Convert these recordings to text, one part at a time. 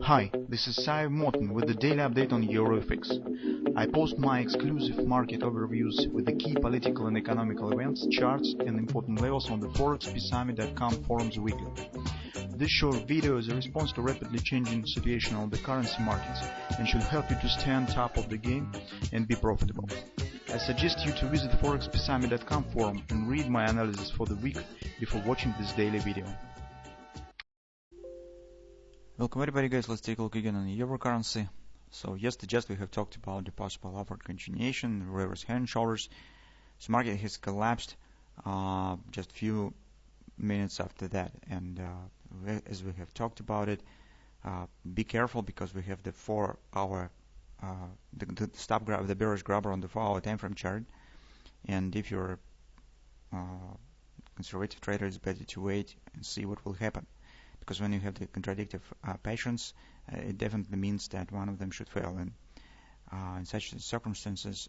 Hi, this is Sive Morten with the daily update on EuroFX. I post my exclusive market overviews with the key political and economical events, charts and important levels on the ForexPeaceArmy.com forums weekly. This short video is a response to rapidly changing situation on the currency markets and should help you to stay on top of the game and be profitable. I suggest you to visit the ForexPeaceArmy.com forum and read my analysis for the week before watching this daily video. Welcome everybody, guys. Let's take a look again on the euro currency. So yesterday we have talked about the possible upward continuation, reverse head and shoulders. So market has collapsed just few minutes after that, and as we have talked about it, be careful because we have the 4-hour the stop grab, the bearish grabber on the 4-hour time frame chart, and if you're conservative trader, it's better to wait and see what will happen. Because when you have the contradictive patterns, it definitely means that one of them should fail. And in such circumstances,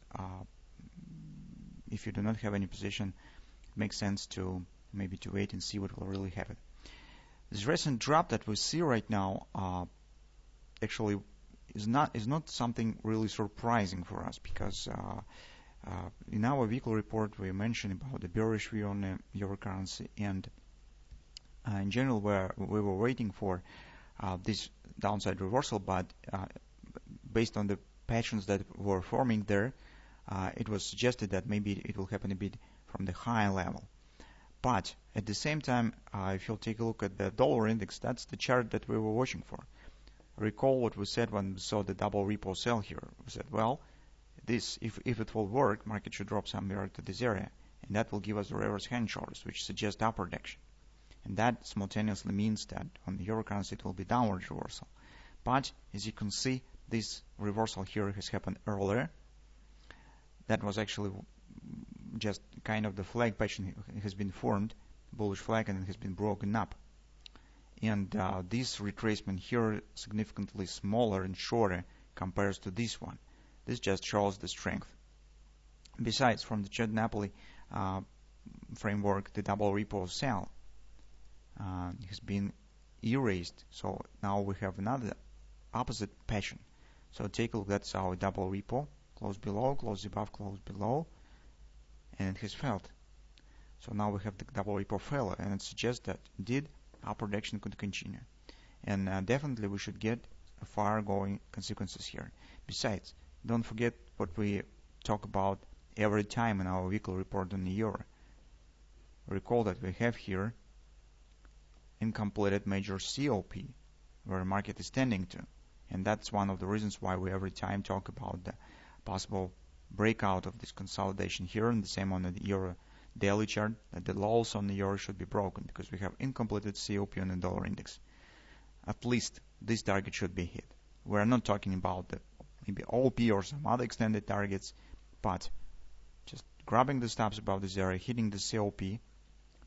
if you do not have any position, it makes sense to maybe to wait and see what will really happen. This recent drop that we see right now actually is not something really surprising for us, because in our weekly report we mentioned about the bearish view on the euro currency, and in general, we were waiting for this downside reversal, but based on the patterns that were forming there, it was suggested that maybe it will happen a bit from the high level. But at the same time, if you'll take a look at the dollar index, that's the chart that we were watching for. Recall what we said when we saw the double repo sell here. We said, well, this if it will work, market should drop somewhere to this area, and that will give us the reverse head and shoulders, which suggest upward action. And that simultaneously means that on the euro currency it will be downward reversal. But as you can see, this reversal here has happened earlier. That was actually just kind of the flag pattern has been formed, bullish flag, and it has been broken up. And this retracement here significantly smaller and shorter compares to this one. This just shows the strength. Besides, from the Chad Napoli framework, the double repo sell has been erased, so now we have another opposite pattern. So take a look, that's our double repo, close below, close above, close below, and it has failed. So now we have the double repo failure, and it suggests that indeed upward action could continue, and definitely we should get far going consequences here. Besides, don't forget what we talk about every time in our weekly report on the euro. Recall that we have here incompleted major COP where market is tending to, and that's one of the reasons why we every time talk about the possible breakout of this consolidation here, and the same on the euro daily chart, that the lows on the euro should be broken because we have incompleted COP on the dollar index. At least this target should be hit. We're not talking about the maybe OP or some other extended targets, but just grabbing the stops above this area, hitting the COP,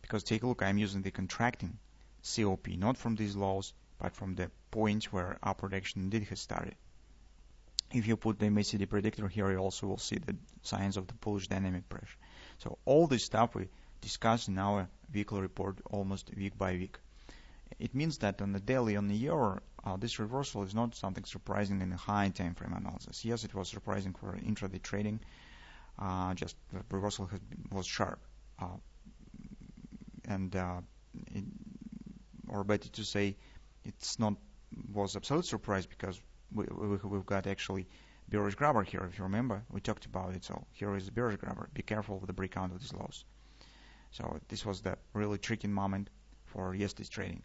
because take a look, I'm using the contracting COP, not from these lows, but from the point where upward action indeed has started. If you put the MACD predictor here, you also will see the signs of the bullish dynamic pressure. So all this stuff we discuss in our weekly report almost week by week. It means that on the daily, on the euro, this reversal is not something surprising in the high time frame analysis. Yes, it was surprising for intraday trading. Just the reversal was sharp, or better to say, it's not was absolute surprise, because we've got actually bearish grabber here. If you remember, we talked about it. So here is the bearish grabber. Be careful with the breakout of these lows. So this was the really tricky moment for yesterday's trading.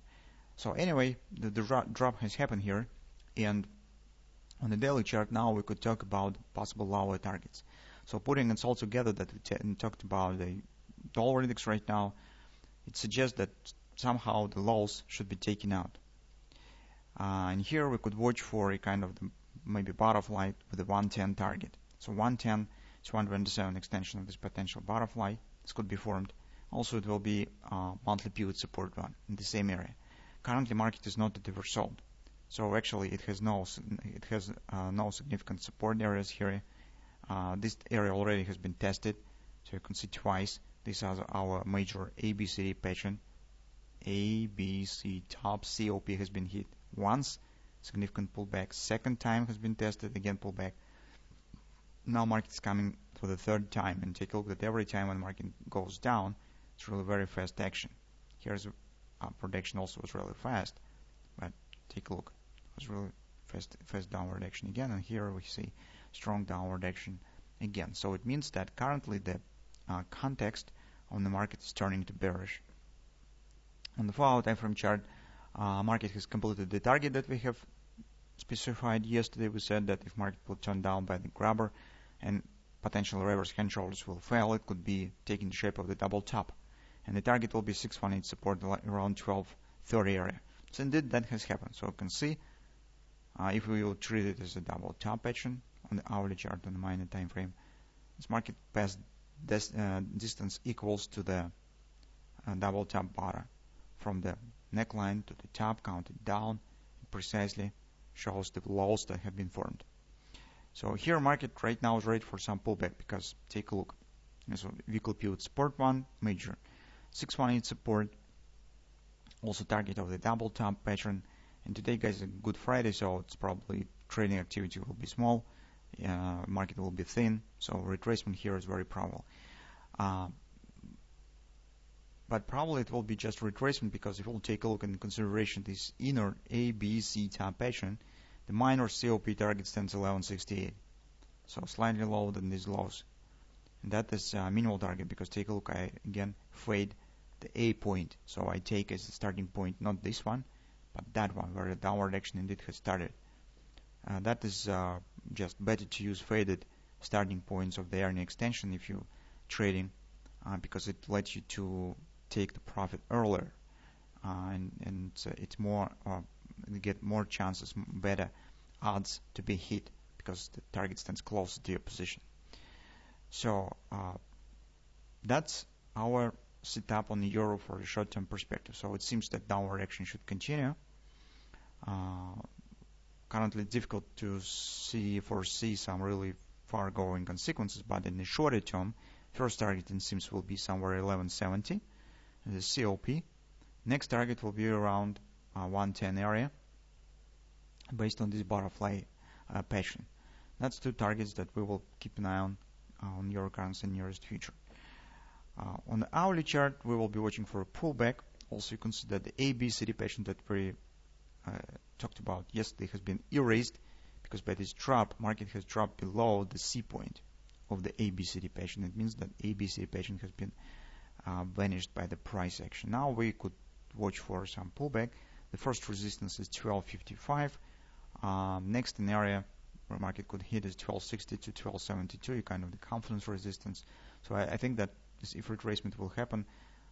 So anyway, the drop has happened here, and on the daily chart now we could talk about possible lower targets. So putting it all together, that we talked about the dollar index right now, it suggests that somehow the lows should be taken out. And here we could watch for a kind of maybe butterfly with a 110 target. So 110 is 127 extension of this potential butterfly. This could be formed. Also, it will be monthly pivot support one in the same area. Currently, market is not at oversold, so actually it has no significant support areas here. This area already has been tested, so you can see twice. These are our major ABCD pattern. ABC top COP has been hit once, significant pullback. Second time has been tested, again pullback. Now market is coming for the third time, and take a look at every time when market goes down, it's really very fast action. Here's prediction also was really fast, but take a look, it was really fast downward action again, and here we see strong downward action again. So it means that currently the context on the market is turning to bearish. On the 4-hour time frame chart, market has completed the target that we have specified yesterday. We said that if market will turn down by the grabber and potential reverse hand shoulders will fail, it could be taking the shape of the double top, and the target will be 618 support around 1230 area. So indeed that has happened. So you can see if we will treat it as a double top pattern on the hourly chart on the minor time frame, this market passed distance equals to the double top bottom from the neckline to the top, counted down, precisely shows the lows that have been formed. So here market right now is ready for some pullback, because take a look. So weekly pivot support 1, major 618 support, also target of the double top pattern. And today, guys, is a good Friday, so it's probably trading activity will be small, market will be thin, so retracement here is very probable. But probably it will be just retracement, because if we'll take a look in consideration this inner A, B, C top pattern, the minor COP target stands 1168, so slightly lower than these lows. And that is minimal target, because take a look, I again fade the A point, so I take as the starting point not this one, but that one where the downward action indeed has started. That is just better to use faded starting points of the earning extension if you're trading, because it lets you to take the profit earlier, and it's more you get more chances, better odds to be hit, because the target stands closer to your position. So that's our setup on the euro for the short-term perspective. So it seems that downward action should continue. Currently difficult to foresee some really far-going consequences, but in the shorter term, first target it seems will be somewhere 1170, the COP. Next target will be around 110 area, based on this butterfly pattern. That's two targets that we will keep an eye on euro currency in the nearest future. On the hourly chart, we will be watching for a pullback. Also, you can see that the ABCD pattern that we talked about yesterday has been erased, because by this drop, market has dropped below the C point of the ABCD pattern. It means that ABCD pattern has been vanished by the price action. Now we could watch for some pullback. The first resistance is 1255. Next an area where market could hit is 1260 to 1272, kind of the confidence resistance. So I think that if retracement will happen,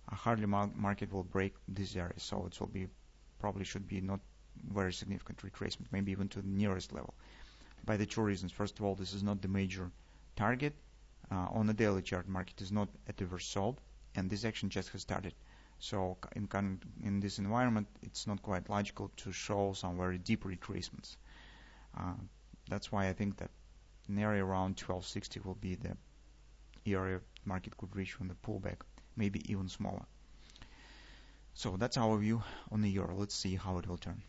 hardly market will break this area. So it will be probably should be not very significant retracement, maybe even to the nearest level. By the two reasons. First of all, this is not the major target. On the daily chart, market is not at the oversold, and this action just has started. So in this environment, it's not quite logical to show some very deep retracements. That's why I think that an area around 1260 will be the area market could reach from the pullback, maybe even smaller. So that's our view on the euro. Let's see how it will turn.